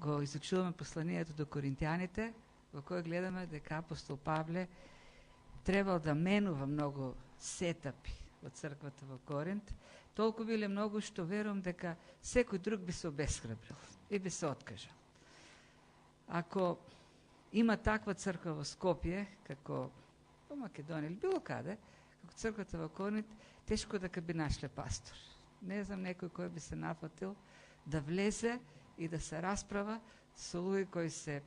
го изучуваме посланието до коринтяните, во кој гледаме дека апостол Павле требал да менува многу сетапи во црквата во Коринт, толку биле многу што верувам дека секој друг би се обесхрабрил и би се откажал. Ако има таква црква во Скопје, како во Македонија или било каде, како црквата во Коринт, тешко дека би нашле пастор. Не знам некој кој би се нафатил да влезе и да се расправа со луѓе кои се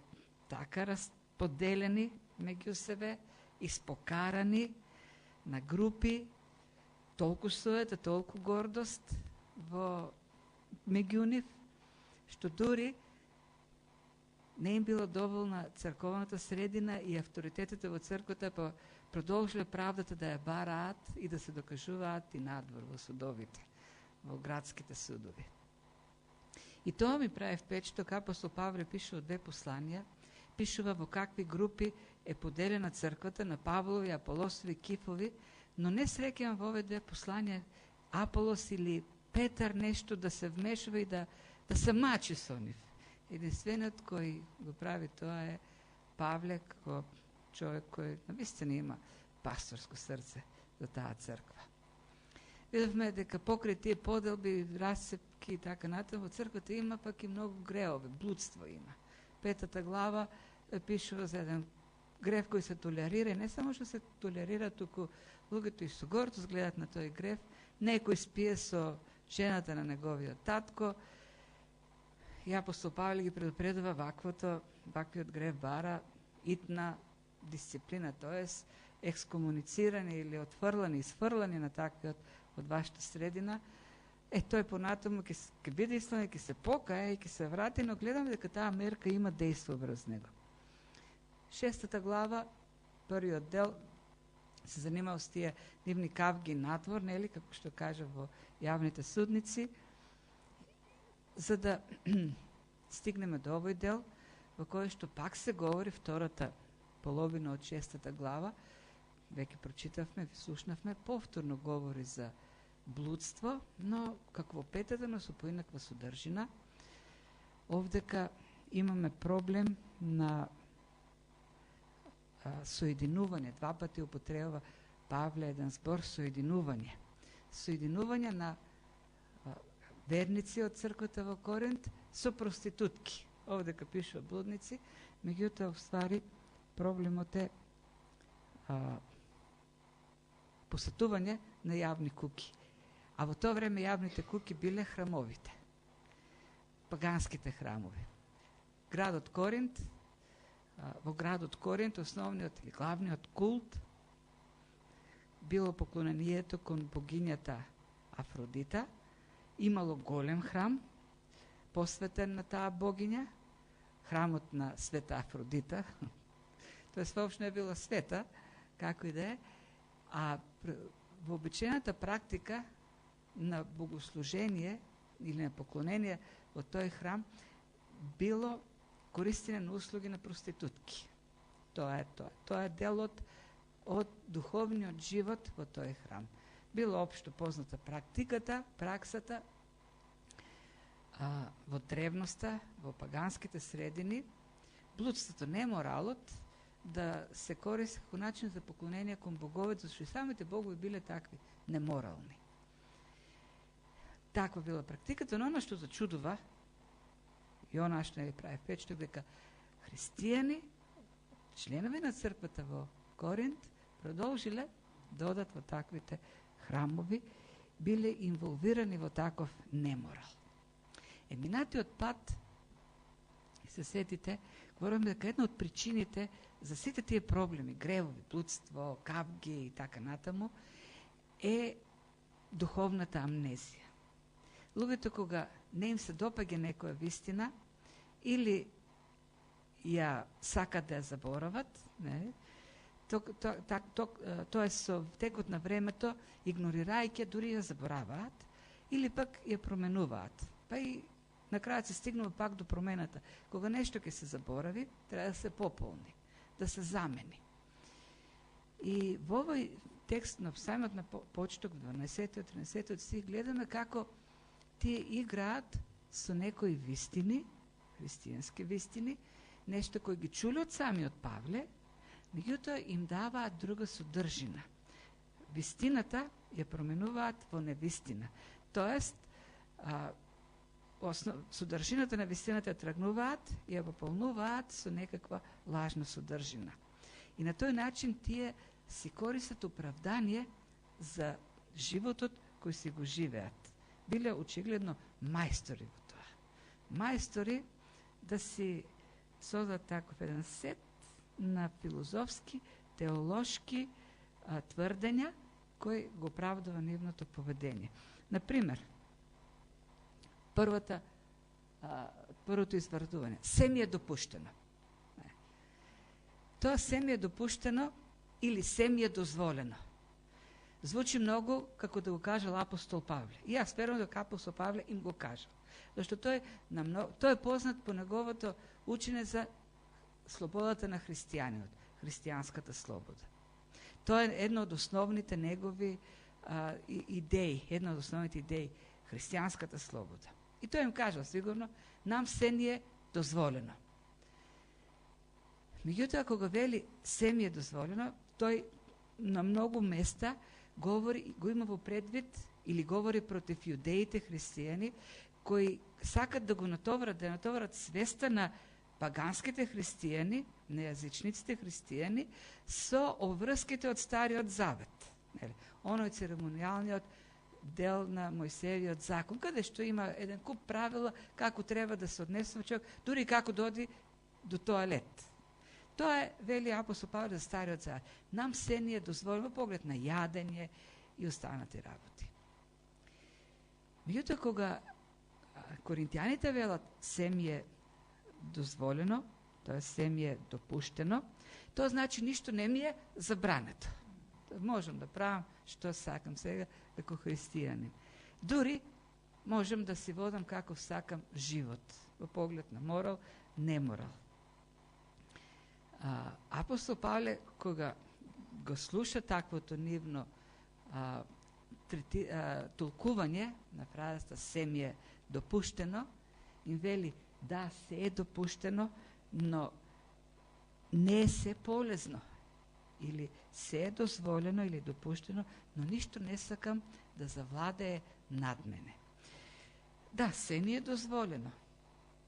така поделени меѓу себе, испокарани на групи, толку суета, толку гордост во меѓу нив, што дури не им било доволна црковната средина и авторитетите во црквата, па продолжиле правдата да ја бараат и да се докажуваат и надвор во судовите, во градските судови. И тоа ми прави впечаток, апостол Павле пишува две посланија, пишува во какви групи е поделена црквата на Павлови, Аполосови, Кифови, но не среќавам во овие две посланија Аполос или Петар нешто да се вмешува и да се мачи со нив. Единствениот кој го прави тоа е Павле, како човек кој навистина има пасторско срце за таа црква. Видовме дека покрај тие поделби, расцепки и така натаму, во црквата има пак и многу греови, блудство има. 5-та глава пишува за еден грев кој се толерира, и не само што се толерира, туку луѓето и со гордост гледат на тој грев, некој спие со жената на неговиот татко, и апостол Павле ги предупредува ваквиот грев бара итна дисциплина, тоест екскомуницирани или отфрлани, изфрлани на таквиот од вашата средина. Тој понатаму ќе биде исламе, ќе се покае и ќе се врати, но гледаме дека таа мерка има дејство врз него. 6-та глава, првиот дел, се занимава с тие нивни кавги надвор, нели, како што кажа во јавните судници, за да стигнеме до овој дел, во кој што пак се говори втората половина од 6-та глава, веќе прочитавме, слушнавме, повторно говори за блудство, но како во 5-та, но со поинаква содржина. Овдека имаме проблем на соединување. Два пати употребува Павле еден збор соединување. Соединување на верници од црквата во Коринт со проститутки. Овдека пишува блудници, меѓутоа в ствари проблемот е посетување на јавни куки. А во тоа време јавните куки биле храмовите, паганските храмови. Градот Коринт, во градот Коринт основниот или главниот култ било поклонението кон богињата Афродита. Имало голем храм посветен на таа богиња, храмот на света Афродита. Тоа воопшто не било света, како и да е, а во обичаената практика на богослужение или на поклонение во тој храм било користење на услуги на проститутки. Тоа е делот од духовниот живот во тој храм. Било општо позната праксата во древноста, во паганските средини, блудството, не моралот, да се користи како начин за поклонение кон боговите, зашто и самите богови биле такви неморални. Таква била практиката, но она што зачудува и она што не ви прави впечаток, дека христијани, членови на црквата во Коринт, продолжиле да одат во таквите храмови, биле инволвирани во таков неморал. Минатиот пат, се сетите, говорим дека една од причините за сите тие проблеми, гревови, блудство, кавги и така натаму, е духовната амнезија. Луѓето кога не им се допаѓа некоја вистина, или ја сакат да ја заборават, тоа е со текот на времето, игнорирајќи, дури ја забораваат, или пак ја променуваат. Па и на крајот се стигнува пак до промената. Кога нешто ќе се заборави, треба да се пополни, да се замени. И во овој текст на самиот на почеток, 12-13 стих, гледаме како тие играат со некои вистини, християнски вистини, нешто кои ги чули од самиот Павле, меѓутоа им даваат друга содржина. Вистината ја променуваат во невистина. Тоест, содржината на вистината ја тргнуваат и ја пополнуваат со некаква лажна содржина. И на тој начин тие си користат оправдание за животот кој си го живеат. Биле очигледно мајстори во тоа. Мајстори да си создадат таков еден сет на филозофски, теолошки тврдења кои го оправдува нивното поведение. Например, првото изврдување. Се ми е допуштено. Тоа се ми е допуштено или се ми е дозволено. Звучи многу како да го кажал апостол Павле. И јас верувам дека апостол Павле им го кажал. Зашто тој е познат по неговото учење за слободата на христијанинот, христијанската слобода. Тоа е една од основните негови идеи, една од основните идеи, христијанската слобода. И тој им кажал сигурно, нам се ни е дозволено. Меѓутоа, кога вели се ми е дозволено, тој на многу места говори, го има во предвид или говори против јудеите христијани, кои сакат да го натоварат свеста на паганските христијани, нејазичниците христијани, со обврските од Стариот Завет. Оној церемонијалниот дел на Мојсеевиот закон, каде што има еден куп правила како треба да се однесува човек, дури како доди до тоалет. Тоа е, вели апостол Павле, за Стариот Завет. Нам се ни е дозволено поглед на јадење и останати работи. Меѓутоа, кога коринтијаните велат се ми е дозволено, тоа се ми е допуштено, тоа значи ништо не ми е забрането. Можам да правам што сакам сега како христијанин. Дури можам да си водам каков сакам живот, во поглед на морал, неморал. Апостол Павле, кога го слуша таквото нивно толкување на фразата се ми е допуштено, им вели да, се е допуштено, но не е се полезно. Или се е дозволено или допуштено, но ништо не сакам да завладее над мене. Да, се ни е дозволено,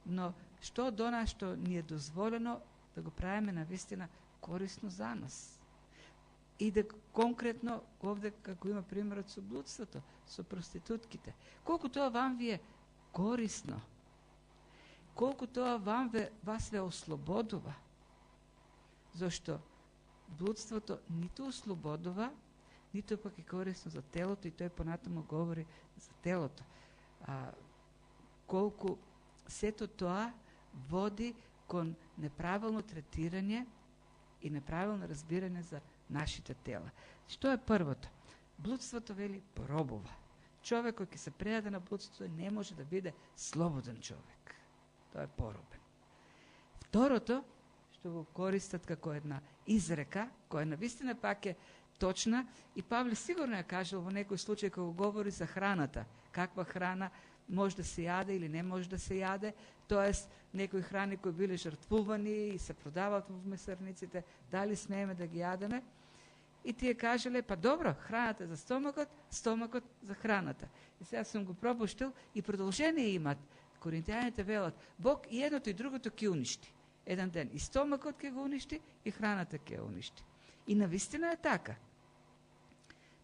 но што од она што ни е дозволено да го правиме навистина корисно за нас. И да конкретно, овде како има примерот со блудството, со проститутките, колку тоа вам ви е корисно, колку тоа вас ве ослободува, зашто блудството ниту ослободува, ниту пак е корисно за телото, и тој понатаму говори за телото. Колку сето тоа води кон неправилно третирање и неправилно разбирање за нашите тела. Што е првото? Блудството, вели, поробува. Човек кој ќе се предаде на блудството не може да биде слободен човек. Тоа е поробен. Второто, што го користат како една изрека, која навистина пак е точна, и Павле сигурно ја кажал во некој случај кога говори за храната. Каква храна може да се јаде или не може да се јаде, тоест некои храни кои биле жртвувани и се продаваат во месарниците, дали смееме да ги јадеме? И тие кажале, па добро, храната за стомакот, стомакот за храната. И сега сум го пропуштил и продолжение имат. Коринтијаните велат, Бог и едното и другото ќе уништи. Еден ден и стомакот ќе го уништи, и храната ќе го уништи. И навистина е така.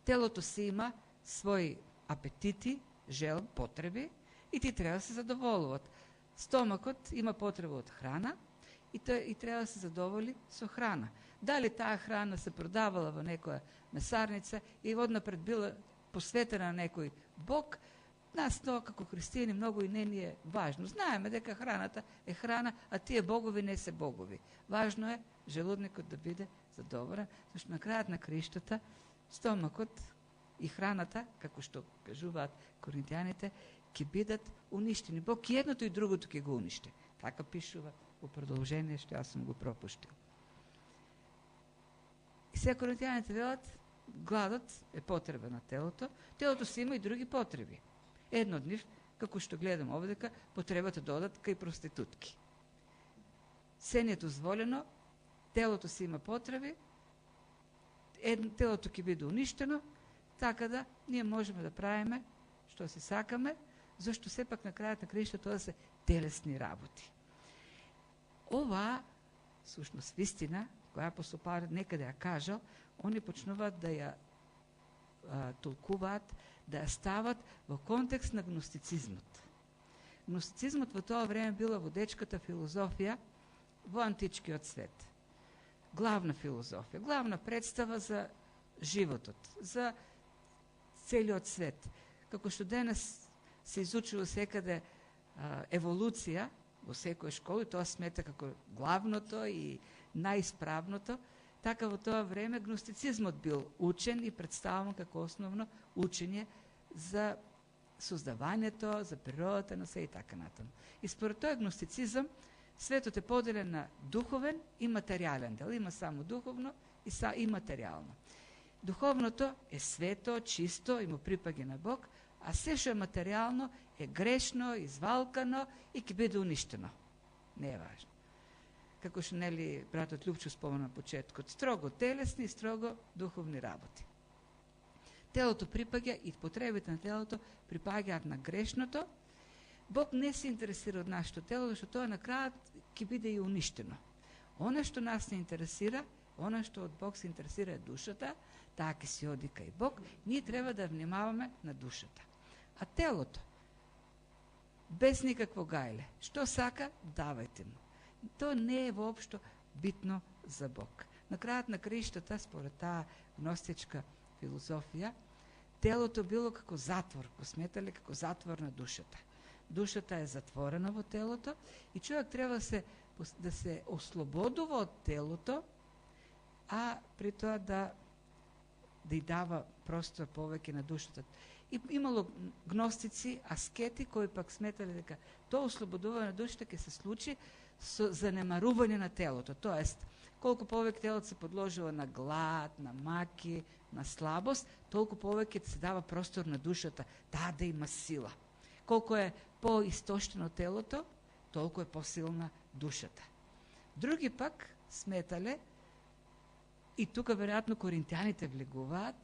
Телото си има своји апетити, жел, потреби, и ти треба да се задоволуват. Стомакот има потреба од храна и треба да се задоволи со храна. Дали таа храна се продавала во некоја месарница и однапред била посветена на некој Бог, нас тоа како христијани многу и не ни е важно. Знаеме дека храната е храна, а тие богови не се богови. Важно е желудникот да биде задоволен, зашто на крајот на краиштата стомакот и храната, како што кажуваат коринтијаните, ќе бидат уништени. Бог и едното и другото ќе го уништи. Така пишува во продолжение, што јас сум го пропуштил. И сега коринтијаните велат, гладот е потреба на телото. Телото си има и други потреби. Едно од нив, како што гледам овдека, потребата да одат кај проститутки. се не е дозволено, телото си има потреби, телото ќе биде уништено, така да ние можеме да правиме што си сакаме, зашто сепак на крајот на краиштата тоа се телесни работи. Ова, сушност вистина, која апостол Павле некаде ја кажал, они почнуваат да ја толкуваат, да ја стават во контекст на гностицизмот. Гностицизмот во тоа време била водечката филозофија во античкиот свет. Главна филозофија, главна представа за животот, за целиот свет. Како што денес се изучува секаде еволуција во секоја школа, и тоа смета како главното и најисправното, така во тоа време гностицизмот бил учен и представуван како основно учење за создавањето, за природата на се и така натаму. И според тој гностицизам светот е поделен на духовен и материјален дел. Има само духовно и материјално. Духовното е свето, чисто и му припаѓа на Бог, а се што е материјално е грешно, извалкано и ќе биде уништено. Не е важно. Како што нели братот Лјупчо спомена на почеткот, строго телесни и строго духовни работи. Телото припаѓа и потребите на телото припаѓаат на грешното. Бог не се интересира од нашето тело, зашто тоа на крајот ќе биде и уништено. Она што нас не интересира, она што од Бог се интересира е душата, таа ќе си оди кај Бог, ние треба да внимаваме на душата. А телото, без никакво гајле, што сака, давајте му. Тоа не е воопшто битно за Бог. На крајот на краиштата, според таа гностичка филозофија, телото било како затвор, го сметале како затвор на душата. Душата е затворена во телото и човек треба да се ослободува од телото, а при тоа да ја дава простор повеќе на душата. И имало гностици, аскети, кои пак сметале дека тоа ослободување на душата ќе се случи со занемарување на телото. Тоест, колку повеќе телото се подложува на глад, на маки, на слабост, толку повеќе се дава простор на душата, таа да има сила. Колку е по-истоштено телото, толку е посилна душата. Други пак сметале, и тука веројатно коринтијаните влегуваат,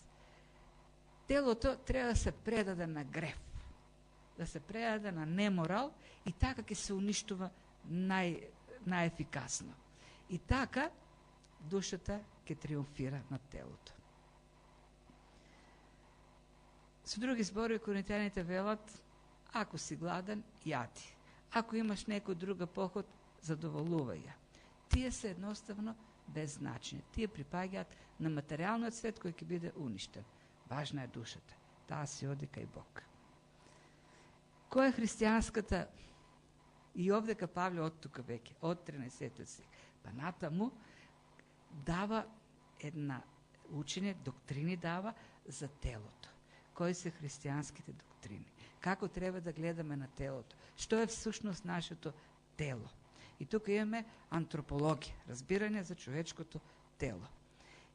телото треба да се предаде на грев, да се предаде на неморал и така ќе се уништува најефикасно. И така душата ќе триумфира над телото. Со други зборови, коринтијаните велат, ако си гладен, јади. Ако имаш некој друга поход, задоволувај ја. Тие се едноставно без значење. Тие припаѓаат на материјалниот свет кој ќе биде уништен. Важна е душата. Таа си оди кај Бог. Која е христијанската, и овдека Павле од тука веќе, од 13 стих, па натаму дава една учење, доктрини дава за телото. Кои се христијанските доктрини? Како треба да гледаме на телото? Што е всушност нашето тело? И тука имаме антропологија, разбирање за човечкото тело.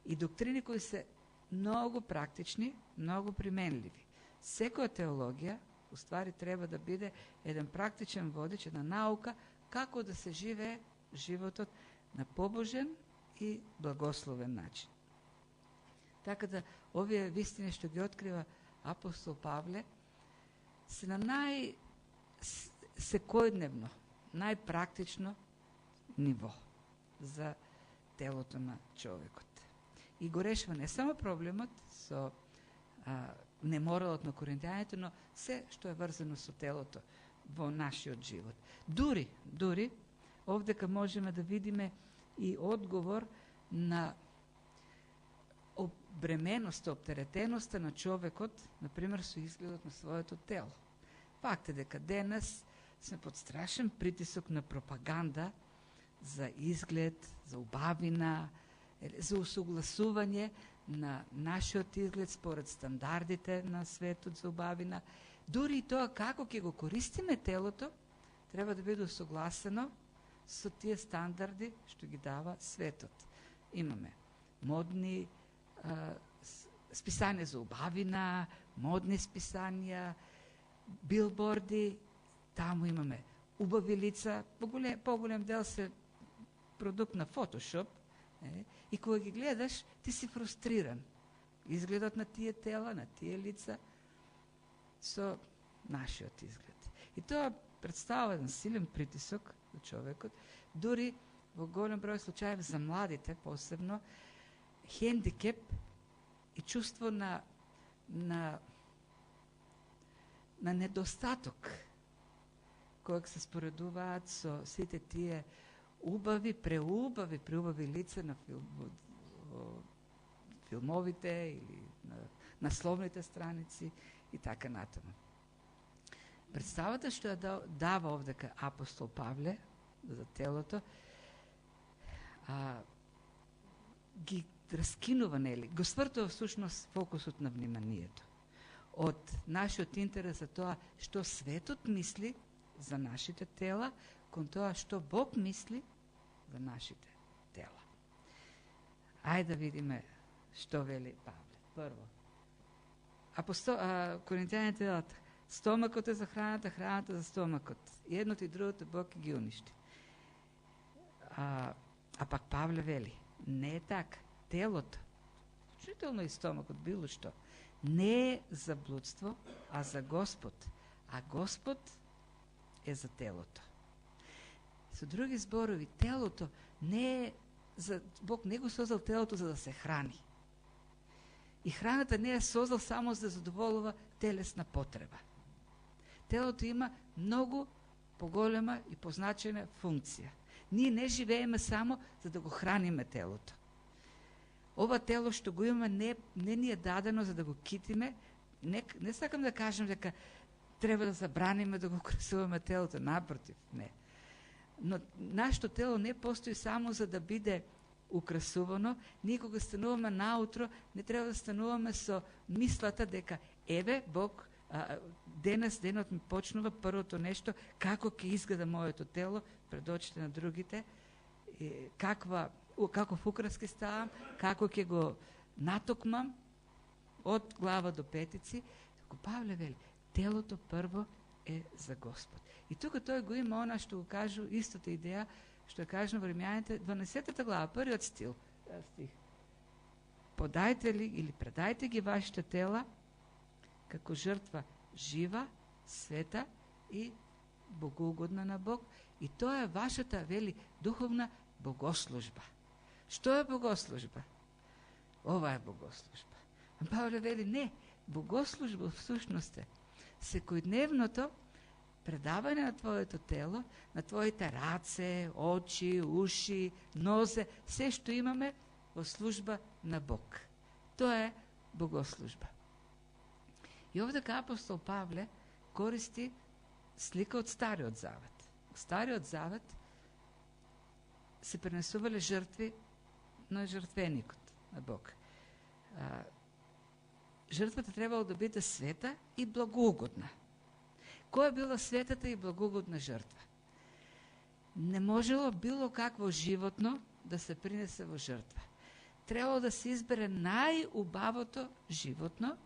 И доктрини кои се многу практични, многу применливи. Секоја теологија, уствари, треба да биде еден практичен водич, една наука, како да се живее животот на побожен и благословен начин. Така да, овие вистини што ги открива апостол Павле, се на секојдневно, најпрактично ниво за телото на човекот. И го решава не само проблемот со неморалот на коринтијаните, но се што е врзано со телото во нашиот живот. Дури, овдека можеме да видиме и одговор на обременоста, оптеретеноста на човекот, например, со изгледот на своето тело. Факт е дека денес сме под страшен притисок на пропаганда за изглед, за убавина, за усогласување на нашиот изглед според стандардите на светот за убавина. Дури и тоа како ќе го користиме телото, треба да биде усогласено со тие стандарди што ги дава светот. Имаме модни списања за убавина, модни списања, билборди, таму имаме убави лица, поголем дел се продукт на Photoshop, и кога ги гледаш, ти си фрустриран. Изгледот на тие тела, на тие лица, со нашиот изглед. И тоа представува еден силен притисок за човекот, дури во голем број случаев за младите посебно, хендикеп и чувство на недостаток, кој се споредуваат со сите тие преубави лица на филмовите или на насловните страници и така натаму. Представата што ја дава овдека апостол Павле за телото, ги раскинува, нели, го свртува всушност фокусот на вниманието. Од нашиот интерес за тоа што светот мисли за нашите тела, кон тоа што Бог мисли за нашите тела. Ајде да видиме што вели Павле. Прво, Коринтијаните велат, стомакот е за храната, храната за стомакот. И едното и другото Бог ги уништи. А пак Павле вели, не е така. Телото, включително и стомакот, било што, не е за блудство, а за Господ. А Господ е за телото. Со други зборови, телото не е за... Бог не го создал телото за да се храни. И храната не е создал само за да задоволува телесна потреба. Телото има многу поголема и позначена функција. Ние не живееме само за да го храниме телото. Ова тело што го имаме не ни е дадено за да го китиме. Не сакам да кажем дека треба да забраниме да го украсуваме телото, напротив, не. Но нашето тело не постои само за да биде украсувано. Ние кога стануваме наутро, не треба да стануваме со мислата дека еве Бог денот ми почнува првото нешто, како ќе изгледа моето тело пред очите на другите, каков украс ќе ставам, како ќе го натокмам од глава до петици. Како Павле вели, телото прво е за Господ. И тука тој го има она што го кажу, истата идеја, што е кажано во Римјаните, 12 глава, првиот стих. Подајте ли или предајте ги вашите тела како жртва жива, света и богоугодна на Бог. И тоа е вашата, вели, духовна богослужба. Што е богослужба? Ова е богослужба. Павле вели, не, богослужба всушност е секојдневното предавање на твоето тело, на твоите раце, очи, уши, нозе, се што имаме во служба на Бог. Тоа е богослужба. И овдека апостол Павле користи слика од Стариот Завет. Во Стариот Завет се пренесувале жртви на жртвеникот на Бог. Жртвата требало да биде света и благоугодна. Која била светата и благоугодна жртва? Не можело било какво животно да се принесе во жртва. Требало да се избере најубавото животно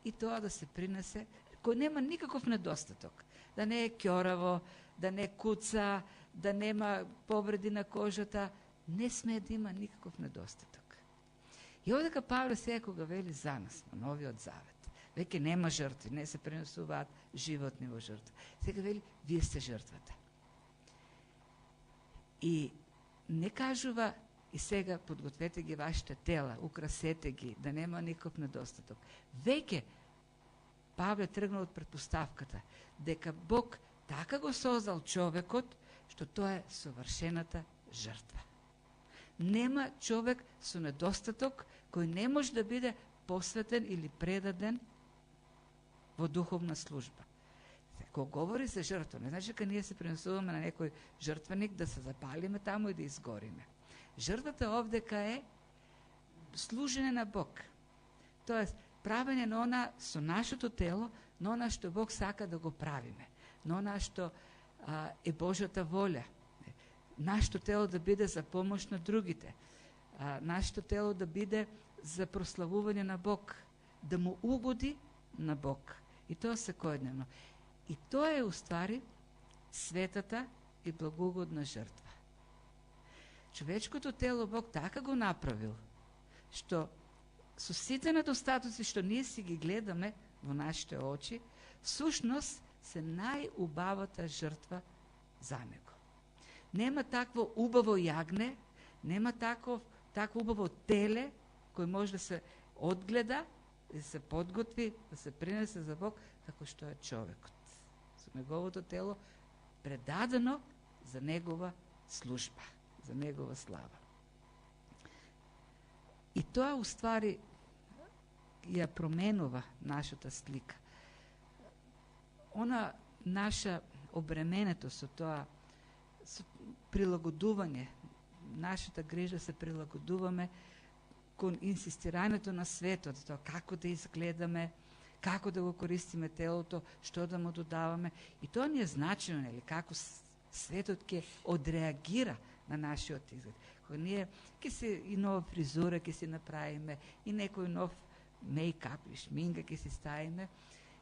и тоа да се принесе, кој нема никаков недостаток. Да не е ќораво, да не куца, да нема повреди на кожата, не смее да има никаков недостаток. И овдека Павле сега кога вели за нас, на Новиот Завет, веќе нема жртви, не се пренесуваат животни во жртва. Сега вели, вие сте жртвата. И не кажува, и сега подгответе ги вашите тела, украсете ги, да нема никаков недостаток. Веќе Павле тргнал од предпоставката дека Бог така го создал човекот, што тоа е совршената жртва. Нема човек со недостаток кој не може да биде посветен или предаден во духовна служба. Кога говори за жртва, не значи дека ние се пренесуваме на некој жртвеник да се запалиме таму и да изгориме. Жртвата овдека е служење на Бог. Тоест, правење на она со нашето тело, на она што Бог сака да го правиме, на она што е Божјата воља. Нашето тело да биде за помош на другите, нашето тело да биде за прославување на Бог, да му угоди на Бог. И тоа секојдневно. И тоа е уствари светата и благоугодна жртва. човечкото тело Бог така го направил, што со сите недостатоци што ние си ги гледаме во нашите очи, всушност се најубавата жртва за него. Нема такво убаво јагне, нема такво убаво теле кој може да се одгледа, да се подготви, да се принесе за Бог, како што е човекот. Со неговото тело предадено за негова служба, за негова слава. И тоа уствари ја променува нашата слика. Она наша обременето со тоа, со прилагодување, нашата грижа се прилагодуваме кон инсистирањето на светот, тоа како да изгледаме, како да го користиме телото, што да му додаваме. И тоа ни е значено, нели, како светот ќе одреагира на нашиот изглед. Кога ние ќе се и нова фризура ќе си направиме, и некој нов мейкап и шминка ќе си ставиме,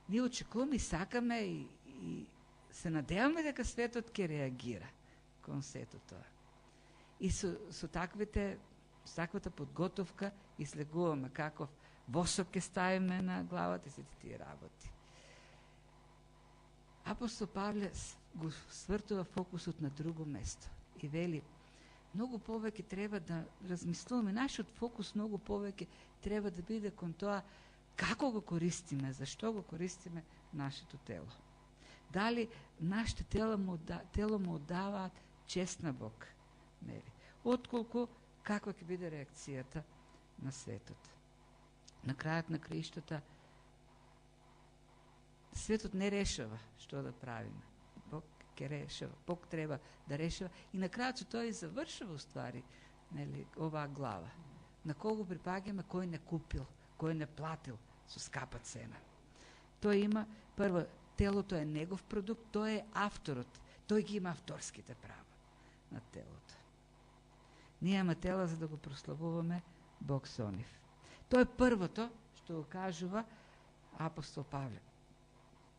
ние очекуваме и сакаме и се надеваме дека светот ќе реагира кон сето тоа. И со таквата подготовка излегуваме каков восок ќе ставиме на главата и сите тие работи. Апостол Павле го свртува фокусот на друго место и вели, многу повеќе треба да размислуваме, нашиот фокус многу повеќе треба да биде кон тоа како го користиме, зашто го користиме нашето тело. Дали нашите тело му одаваат чест на Бог, нели? Отколку каква ќе биде реакцијата на светот. На крајот на краиштата светот не решава што да правиме. Бог ќе решава, Бог треба да решава и на крајот тоа и завршува уствари, нели, оваа глава. На кого припаѓаме, кој не купил, кој не платил со скапа цена. Тој има, прво, телото е негов продукт, тој е авторот, тој ги има авторските права на телото. Ние имаме тела за да го прославуваме Бог со нив. Тоа е првото што го кажува апостол Павле.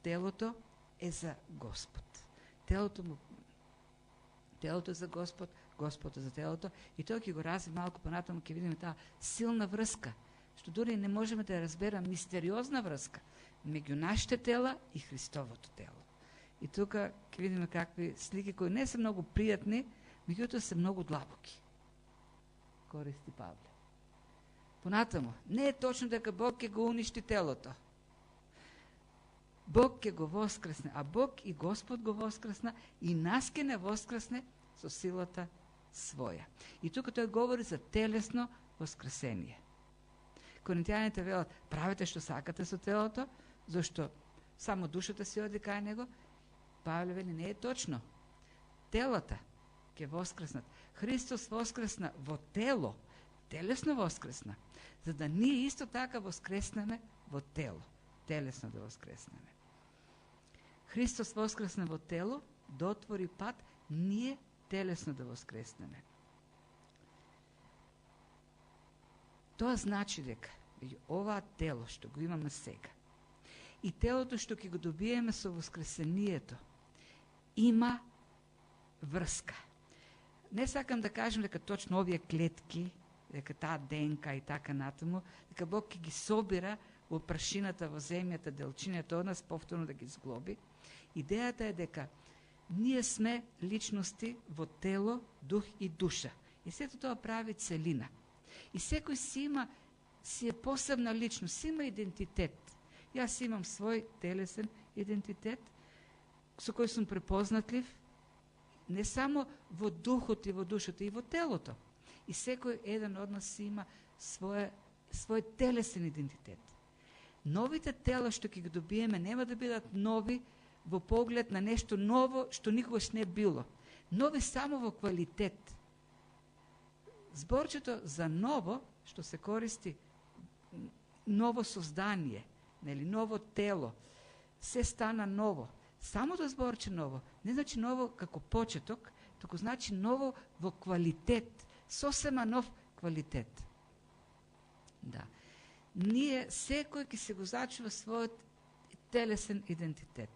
Телото е за Господ. Телото е за Господ, Господ е за телото и тоа ќе го разви малку понатаму, ќе видиме таа силна врска, што дури не можеме да ја разберам, мистериозна врска меѓу нашите тела и Христовото тело. И тука ќе видиме какви слики кои не се многу пријатни, меѓутоа се многу длабоки. Користи Павле. Понатаму, не е точно дека Бог ќе го уништи телото. Бог ќе го воскресне, а Бог и Господ го воскресна и нас ќе не воскресне со силата своја. И тука тој говори за телесно воскресение. Коринтијаните велат, правете што сакате со телото, зашто само душата си оди кај него. Павле вели, не е точно. Телата ќе воскреснат. Христос воскресна во тело, телесно воскресна, за да ние исто така воскреснеме во тело, телесно да воскреснеме. Христос воскресна во тело, да отвори пат ние телесно да воскреснеме. Тоа значи дека оваа тело што го имаме сега и телото што ќе го добиеме со воскресението има врска. Не сакам да кажем дека точно овие клетки, дека таа ДНК и така натаму, дека Бог ќе ги собира во прашината, во земјата, делчињата од нас, повторно да ги зглоби. Идејата е дека ние сме личности во тело, дух и душа. И сето тоа прави целина. И секој си е посебна личност, си има идентитет. Јас имам свој телесен идентитет, со кој сум препознатлив, не само во духот и во душата, и во телото. И секој еден од нас има свој телесен идентитет. Новите тела што ќе ги добиеме нема да бидат нови во поглед на нешто ново што никогаш не било. Нови само во квалитет. Зборчето за ново што се користи, ново создание, нели, ново тело, се стана ново. Самото зборче ново не значи ново како почеток, туку значи ново во квалитет, сосема нов квалитет. Да. Ние секој ќе се го зачува својот телесен идентитет.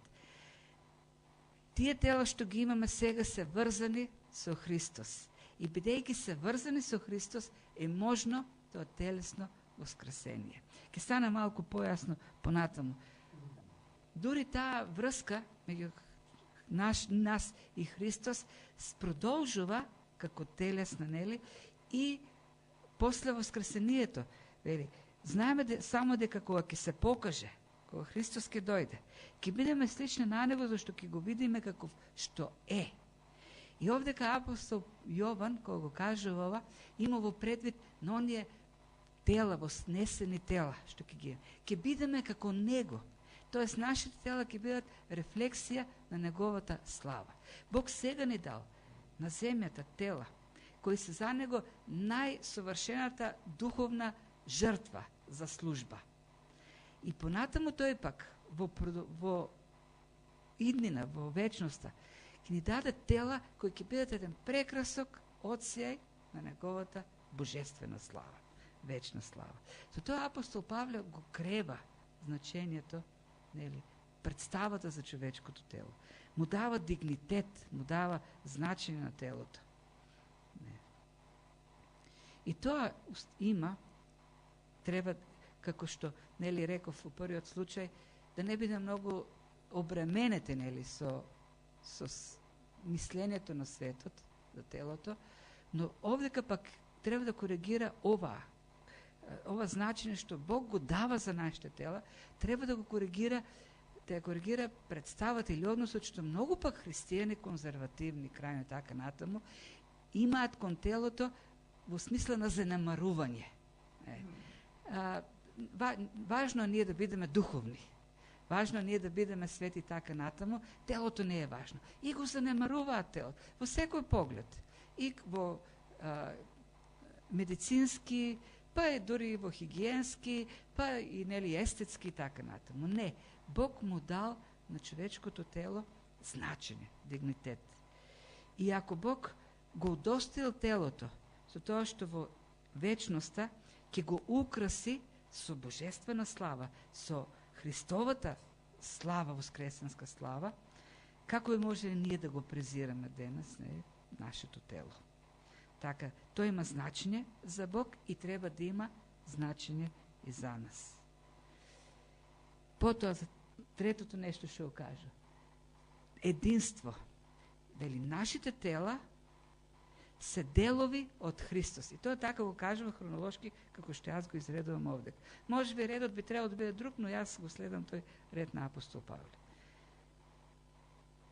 Тие тела што ги имаме сега се врзани со Христос. И бидејќи се врзани со Христос, е можно тоа телесно воскресение. Ке стане малку појасно понатаму. Дури таа врска меѓу нас и Христос продолжува како телесна, нели? И после воскресението, вели, знаеме само дека кога ќе се покаже, кога Христос ќе дојде, ќе бидеме слични на него, зашто ќе го видиме каков што е. И овдека апостол Јован, кога го кажува ова, има во предвид на оние тела, вознесени тела, што ќе бидеме како него. Тоест, нашите тела ќе бидат рефлексија на неговата слава. Бог сега ни дал на земјата тела, кои се за него најсовршената духовна жртва за служба. И понатаму тој пак во иднина, во вечноста, ќе ни даде тела кои ќе бидат еден прекрасок одсеј на неговата божествена слава, вечна слава. Со тоа апостол Павле го крева значењето, нели, представата за човечкото тело. Му дава дигнитет, му дава значење на телото. Не. И тоа треба, како што, нели, реков во првиот случај, да не биде многу обременете, нели, со мислењето на светот, за телото, но овдека пак треба да коригира ова значење што Бог го дава за нашите тела, треба да го коригира, представата или односот што многу пак христијани конзервативни, крајно така натаму, имаат кон телото во смисла на занемарување. Важно ние да бидеме духовни. Важно ние да бидеме свети така натаму, телото не е важно. И го занемаруваат телото во секој поглед. И во медицински, па и дури во хигиенски, па и, нели, естетски така натаму. Не, Бог му дал на човечкото тело значење, дигнитет. И ако Бог го удостоил телото со тоа што во вечноста ќе го украси со божествена слава, со Христовата слава, воскресенска слава, како е може ние да го презираме денес, не, нашето тело? Така, тој има значење за Бог и треба да има значење и за нас. Потоа, за третото нешто што го кажа. Единство. Вели, нашите тела се делови од Христос. И тоа така го кажува хронолошки, како што јас го изредувам овдека. Може би редот би требало да биде друг, но јас го следам тој ред на апостол Павле.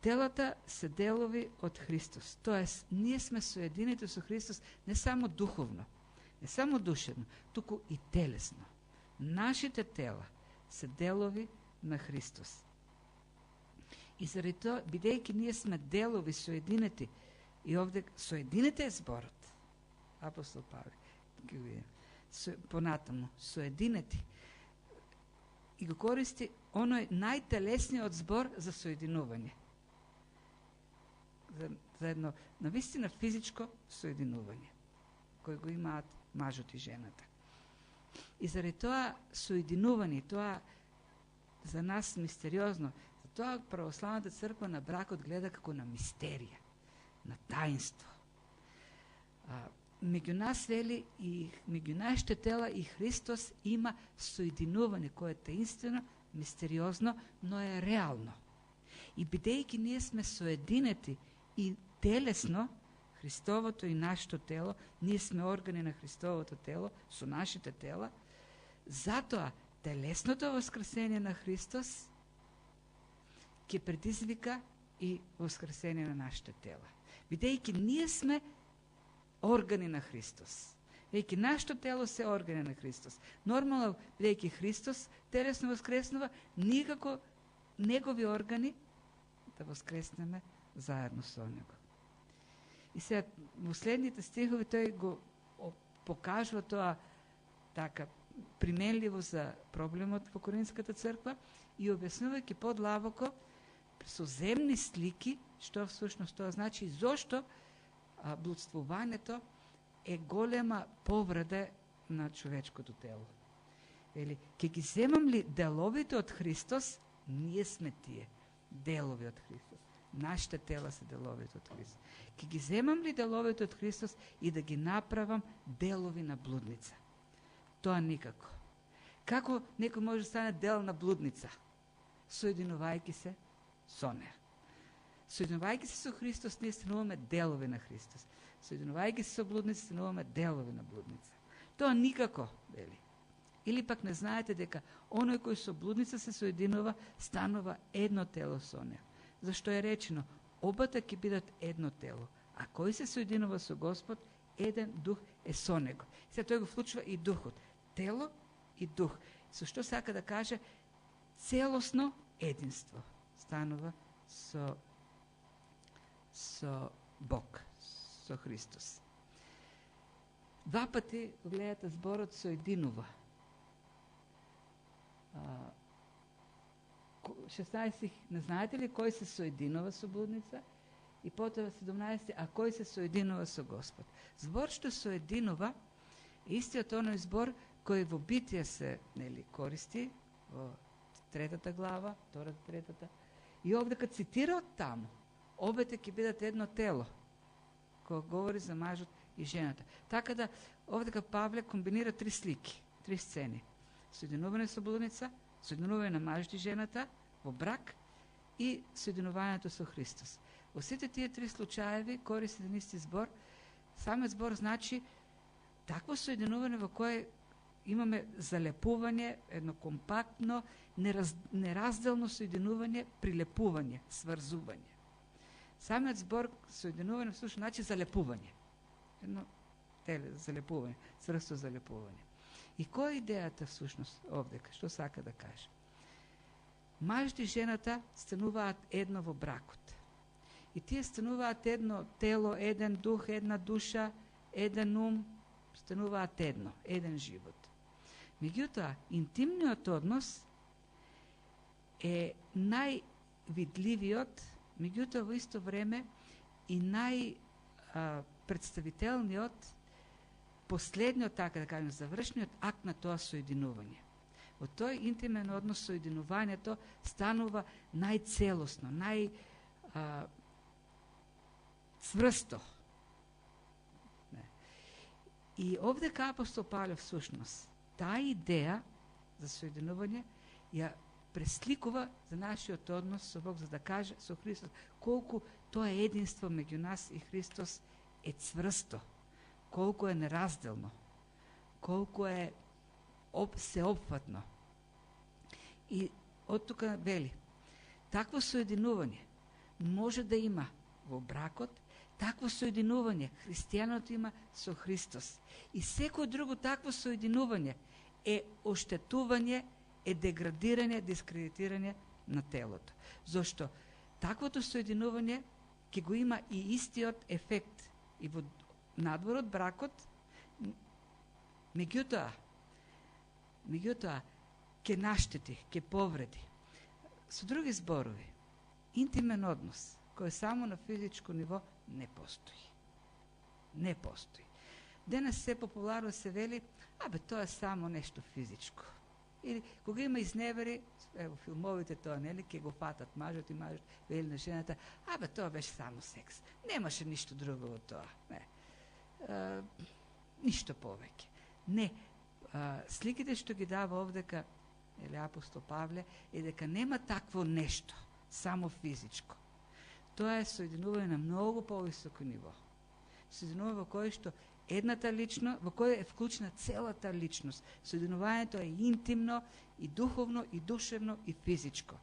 Телата се делови од Христос. Тоест, ние сме соединети со Христос не само духовно, не само душевно, туку и телесно. Нашите тела се делови на Христос. И заради тоа, бидејќи ние сме делови соединети, и овде соединете е зборот, апостол Павле, понатаму, соединети, и го користи оној најтелесниот збор за соединување. За едно навистина физичко соединување, кој го имаат мажот и жената. И заради тоа соединување, тоа за нас мистериозно, за тоа православната црква на бракот гледа како на мистерија, на таинство. Меѓу нас, вели, и меѓу нашите тела и Христос има соединување, кое е таинствено, мистериозно, но е реално. И бидејќи ние сме соединети и телесно, Христовото и нашето тело, ние сме органи на Христовото тело, со нашите тела, затоа телесното воскресение на Христос ќе предизвика и воскресение на нашите тела. Бидејќи ние сме органи на Христос. Бидејќи нашето тело се органи на Христос. Нормално, бидејќи Христос телесно воскреснува, ние како негови органи да воскреснеме заедно со него. И сега, во следните стихови тој го покажува тоа така применливо за проблемот во Коринската црква и објаснувајќи подлабоко со земни слики, што всушност тоа значи, зошто блудствувањето е голема повреда на човечкото тело. Вели, ќе ги земам ли деловите од Христос, ние сме тие делови од Христос. Нашите тела се деловите од Христос. Ке ги земам ли деловите од Христос и да ги направам делови на блудница? Тоа никако. Како некој може да стане дел на блудница? Соединувајќи се со неа. Соединувајќи се со Христос, ние стануваме делови на Христос. Соединувајќи се со блудница, стануваме делови на блудница. Тоа никако, вели. Или пак не знаете дека оној кој со блудница се соединува, станува едно тело со неа. Зашто е речено, обата ќе бидат едно тело, а кој се соединува со Господ, еден дух е со него. Сега тој го вклучува и духот. Тело и дух. Со што сака да каже, целосно единство станува со Бог, со Христос. Два пати гледате зборот соединува. 16 не знаете ли кој се соединува со блудница? И потоа 17, а кој се соединува со Господ? Збор што соединува е истиот оној збор кој во Битие се користи, во 3 глава, 2-3. И овдека цитира од таму. Обете ќе бидат едно тело, кој говори за мажот и жената. Така да, овдека Павле комбинира 3 слики, 3 сцени. Соединување со блудница, соединување на мажот и жената во брак и соединувањето со Христос. Во сите тие 3 случаеви користи еден исти збор. Самиот збор значи такво соединување во кое имаме залепување, едно компактно, неразделно соединување, прилепување, сврзување. Самиот збор соединување всушност значи залепување. Едно залепување, цврсто залепување. И која е идејата всушност овдека? Што сака да каже? Мажот и жената стануваат едно во бракот. И тие стануваат едно тело, еден дух, една душа, еден ум, стануваат едно, еден живот. Меѓутоа, интимниот однос е највидливиот, меѓутоа во исто време и најпредставителниот, последниот, така да кажем, завршниот акт на тоа соединување. Во тој интимен однос соединувањето станува најцелосно, најцврсто. И овдека апостол Павле всушност таа идеја за соединување ја пресликува за нашиот однос со Бог, за да каже со Христос колку тоа единство меѓу нас и Христос е цврсто, колку е неразделно, колку е сеопфатно. И од тука вели, такво соединување може да има во бракот, такво соединување христијанот има со Христос. И секој друго такво соединување е оштетување, е деградирање, дискредитирање на телото. Зошто таквото соединување ќе го има и истиот ефект и во надвор од бракот, меѓутоа ќе наштети, ќе повреди. Со други зборови, интимен однос кој само на физичко ниво не постои. Не постои. Денес се популарно се вели, тоа е само нешто физичко. Или кога има изневери, ево филмовите тоа, нели, ќе го фатат мажот и мажот вели на жената, тоа беше само секс. Немаше ништо друго од тоа. Не. Ништо повеќе. Не. Сликите што ги дава овдека апостол Павле е дека нема такво нешто, само физичко. Тоа е соединување на многу повисоко ниво. Соединување во кое што едната личност, во кое е вклучена целата личност. Соединувањето е интимно, и духовно, и душевно, и физичко.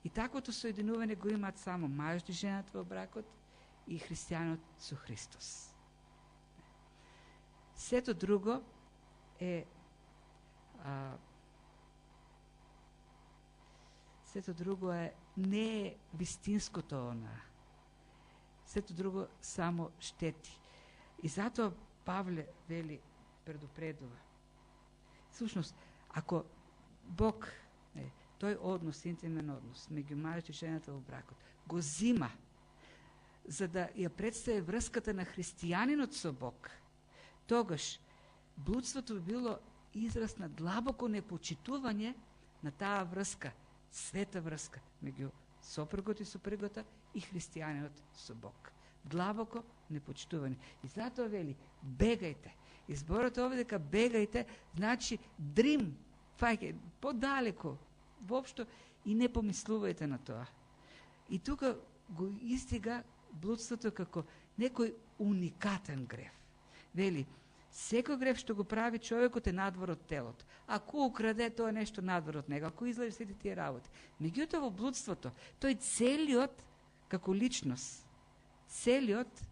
И таквото соединување го имаат само мажот и жената во бракот и христијанот со Христос. Сето друго е не е вистинското она. Сето друго само штети. И затоа Павле вели, предупредува. Всушност, ако Бог, тој однос, интимен однос, меѓу мажот и жената во бракот, го зима, за да ја представи врската на христијанинот со Бог, тогаш блудството би било израз на длабоко непочитување на таа врска, света врска меѓу сопругот и супругата и христијанинот со Бог. Длабоко непочитување. И затоа вели, бегајте. И зборот овде дека бегајте, значи дрим, фајке, подалеко, воопшто и не помислувајте на тоа. И тука го истига блудството како некој уникатен грев. Вели, секој грев што го прави човекот е надвор од телото. Ако украде, тоа е нешто надвор од него. Ако излажи сите тие работи. Меѓутоа во блудството, тој целиот како личност, целиот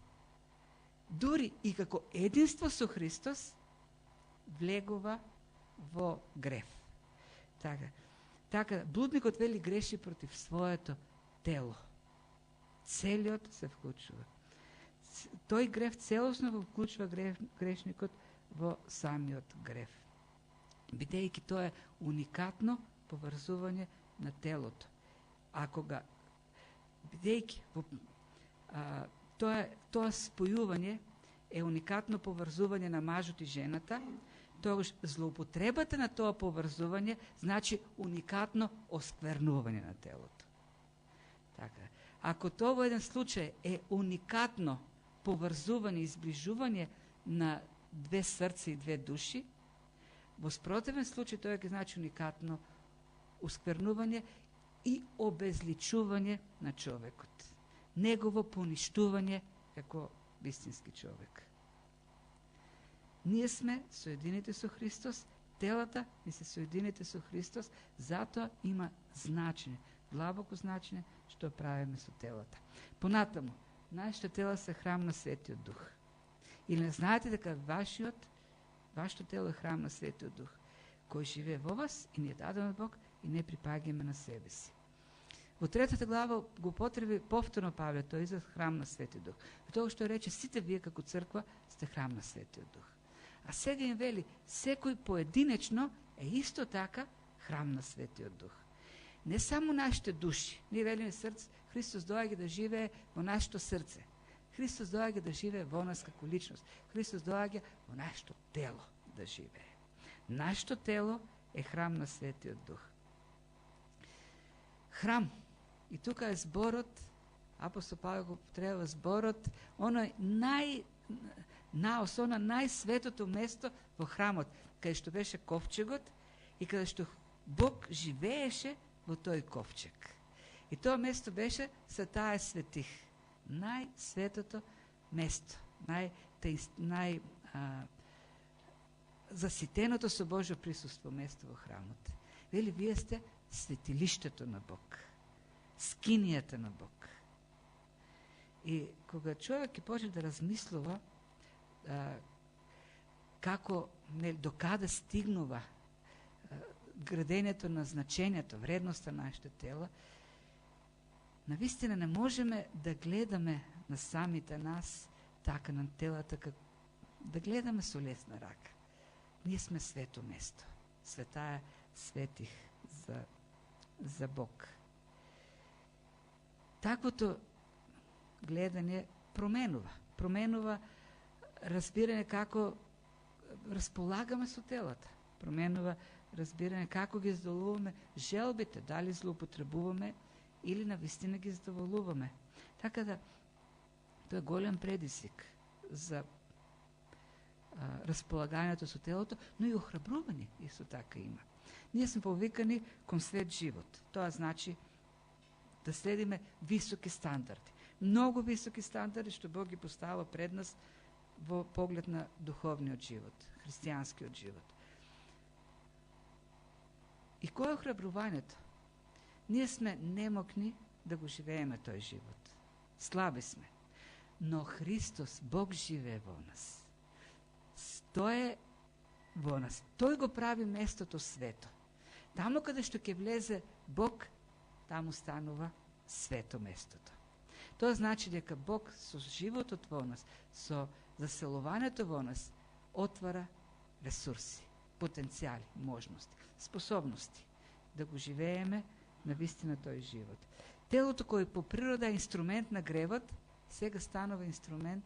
дури и како единство со Христос влегува во грев. Така, блудникот вели греши против своето тело. Целиот се вклучува. Тој грев целосно го вклучува грешникот во самиот грев. Бидејќи тоа е уникатно поврзување на телото. Ако ga, бидејќи тоа спојување е уникатно поврзување на мажот и жената, тогаш злоупотребата на тоа поврзување значи уникатно осквернување на телото. Така. Ако тоа во еден случај е уникатно поврзување и изближување на две срца и две души, во спротивен случај тоа ќе значи уникатно осквернување и обезличување на човекот. Негово поништување како вистински човек. Ние сме соединети со Христос, телата ни се соединети со Христос, затоа има значење, длабоко значење што правиме со телата. Понатаму, нашите тела се храм на Светиот Дух. Или не знаете дека вашето тело е храм на Светиот Дух, кој живее во вас и ни е даден од Бог и не припаѓаме на себе си. Во 3 глава го потреби повторно Павле тој израз храм на Светиот Дух. Тоа што рече, сите вие како црква сте храм на Светиот Дух. А сега им вели, секој поединечно е исто така храм на Светиот Дух. Не само нашите души. Ние велиме срце, Христос доаѓа да живее во нашето срце. Христос доаѓа да живее во нас како личност. Христос доаѓа во нашето тело да живее. Нашето тело е храм на Светиот Дух. Храм. И тука е зборот, апостол Павле го употребува зборот, оно најсветото место во храмот, каде што беше ковчегот и каде што Бог живееше во тој ковчег. И тоа место беше Светаја светих. Најсветото место. Заситеното со Божјо присуство место во храмот. Вели, вие сте светилиштето на Бог. Скинијата на Бог. И кога човек ќе почне да размислува како, до каде стигнува градењето на значењето, вредноста на нашите тела, навистина не можеме да гледаме на самите нас, така на телата, да гледаме со лесна рака. Ние сме свето место. Светаја светих за Бог. Таквото гледање променува разбирање како располагаме со телата. Променува разбирање како ги задоволуваме желбите, дали злоупотребуваме или навистина ги задоволуваме. Така да, тоа е голем предизвик за располагањето со телото, но и охрабрување исто така има. Ние сме повикани кон свет живот. Тоа значи да следиме високи стандарди. Многу високи стандарди што Бог ги поставува пред нас во поглед на духовниот живот, христијанскиот живот. И кој е охрабрувањето? Ние сме немокни да го живееме тој живот. Слаби сме. Но Христос, Бог живее во нас. Тој е во нас. Тој го прави местото свето. Таму каде што ќе влезе Бог, таму станува свето местото. Тоа значи дека Бог со животот во нас, со заселувањето во нас, отвара ресурси, потенцијали, можности, способности да го живееме на вистина тој живот. Телото кој по природа е инструмент на гревот, сега станува инструмент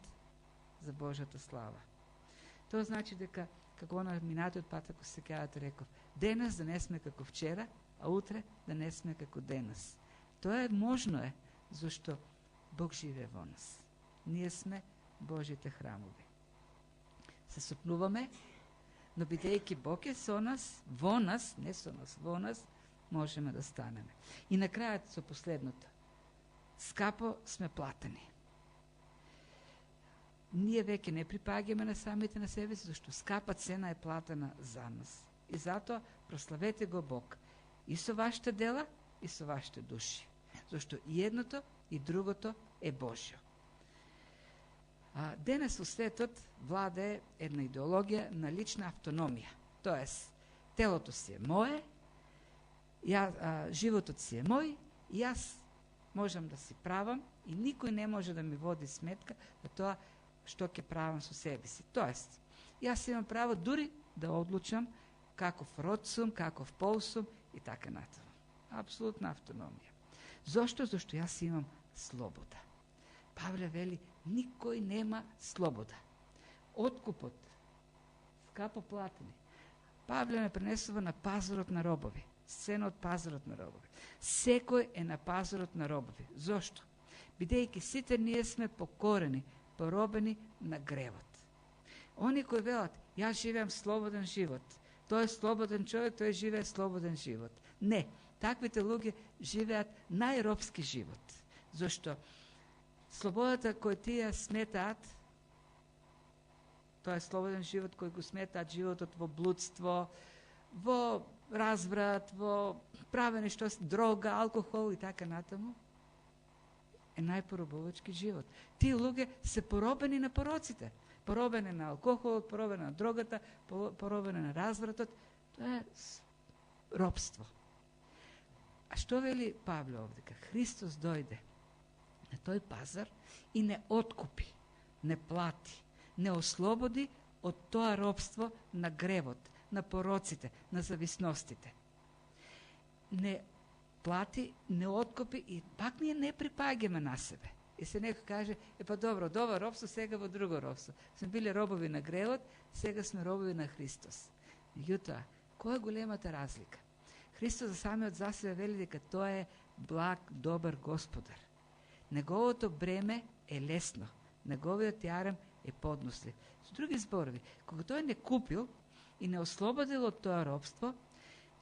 за Божјата слава. Тоа значи дека, како на минатиот пат, ако се сеќавате, реков, денес да не сме како вчера, а утре да не сме како денес. Тоа е можно е, зашто Бог живее во нас. Ние сме Божите храмови. Се сопнуваме, но бидејќи Бог е со нас, во нас, не со нас, во нас, можеме да станеме. И на крајот со последното. Скапо сме платени. Ние веќе не припаѓаме на самите на себе си, зашто скапа цена е платена за нас. И затоа прославете го Бог и со вашите дела, и со вашите души. Зашто и едното, и другото е Божјо. Денес во светот владее една идеологија на лична автономија. Тоест, телото си е мое, животот си е мој, и јас можам да си правам и никој не може да ми води сметка за тоа што ќе правам со себе си. Тоест, јас имам право дури да одлучам каков род сум, каков пол сум и така натаму. Апсолутна автономија. Зошто? Зашто јас имам слобода. Павле вели, никој нема слобода. Откупот, скапо платени. Павле ме пренесува на пазарот на робови. Сцена од пазарот на робови. Секој е на пазарот на робови. Зошто? Бидејќи сите ние сме покорени, поробени на гревот. Они кои велат, јас живеам слободен живот, тој е слободен човек, тој живее слободен живот. Не, таквите луѓе живеат најробски живот. Зошто? Слободата кој тие сметаат, тоа е слободен живот кој го сметаат животот во блудство, во разврат, во правење што дрога, алкохол и така натаму, е најпоробувачки живот. Тие луѓе се поробени на пороците. Поробени на алкохолот, поробени на дрогата, поробени на развратот. Тоа е робство. А што вели Павле овдека? Христос дојде на тој пазар и не откупи, не плати, не ослободи од тоа робство на гревот, на пороците, на зависностите. Не плати, не откупи и пак ние не припаѓаме на себе. И се некој каже, па добро, од ова робство сега во друго робство. Сме биле робови на гревот, сега сме робови на Христос. Меѓутоа, која е големата разлика? Христос за самиот за себе вели дека тоа е благ, добар Господар. Неговото бреме е лесно, неговиот јарем е поднослив. Со други зборови, кога тој не купил и не ослободил од тоа робство,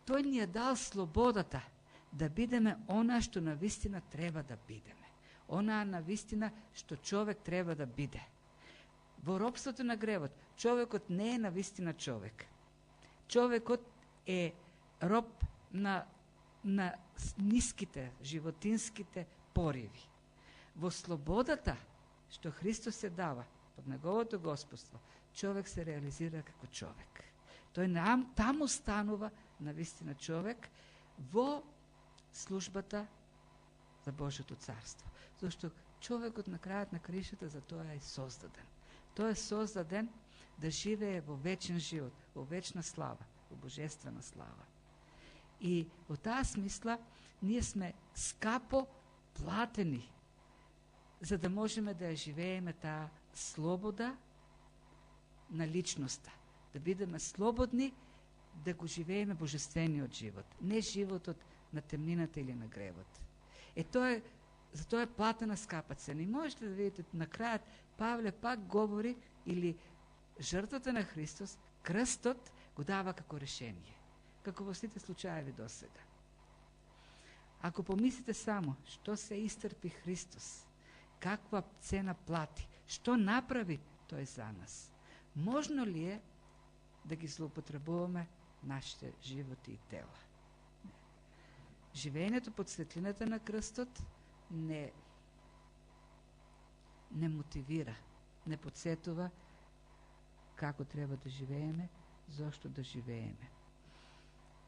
тој ни е дал слободата да бидеме она што навистина треба да бидеме. Она навистина што човек треба да биде. Во робството на гревот, човекот не е навистина човек. Човекот е роб на ниските, животинските пориви. Во слободата што Христос се дава под неговото господство, човек се реализира како човек. Тој таму станува навистина човек во службата за Божјото царство. Зашто човекот на крајот на краишата за тоа е создаден. Тој е создаден да живее во вечен живот, во вечна слава, во божествена слава. И во таа смисла ние сме скапо платени за да можеме да ја живееме таа слобода на личноста, да бидеме слободни да го живееме божествениот живот, не животот на темнината или на гревот. За тоа е платена скапа цена. И можете да видите на крајот Павле пак говори или жртвата на Христос, крстот го дава како решение, како во сите случаеви до сега. Ако помислите само што се истрпи Христос, каква цена плати, што направи тој за нас, можно ли е да ги злоупотребуваме нашите животи и тела? Живеенето под светлината на крстот не мотивира, не подсетува како треба да живееме, зошто да живееме.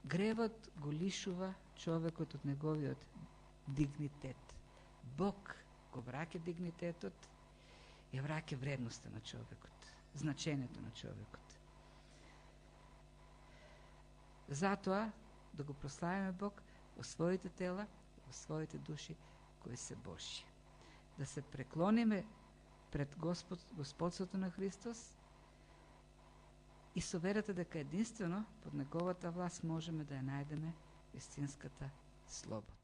Гревот го лишува човекот од неговиот дигнитет. Бог го враќа дигнитетот и враќа вредноста на човекот, значењето на човекот. Затоа да го прославиме Бог во своите тела, во своите души кои се Божји. Да се преклониме пред Господството на Христос и со верата дека единствено под неговата власт можеме да ја најдеме вистинската слобода.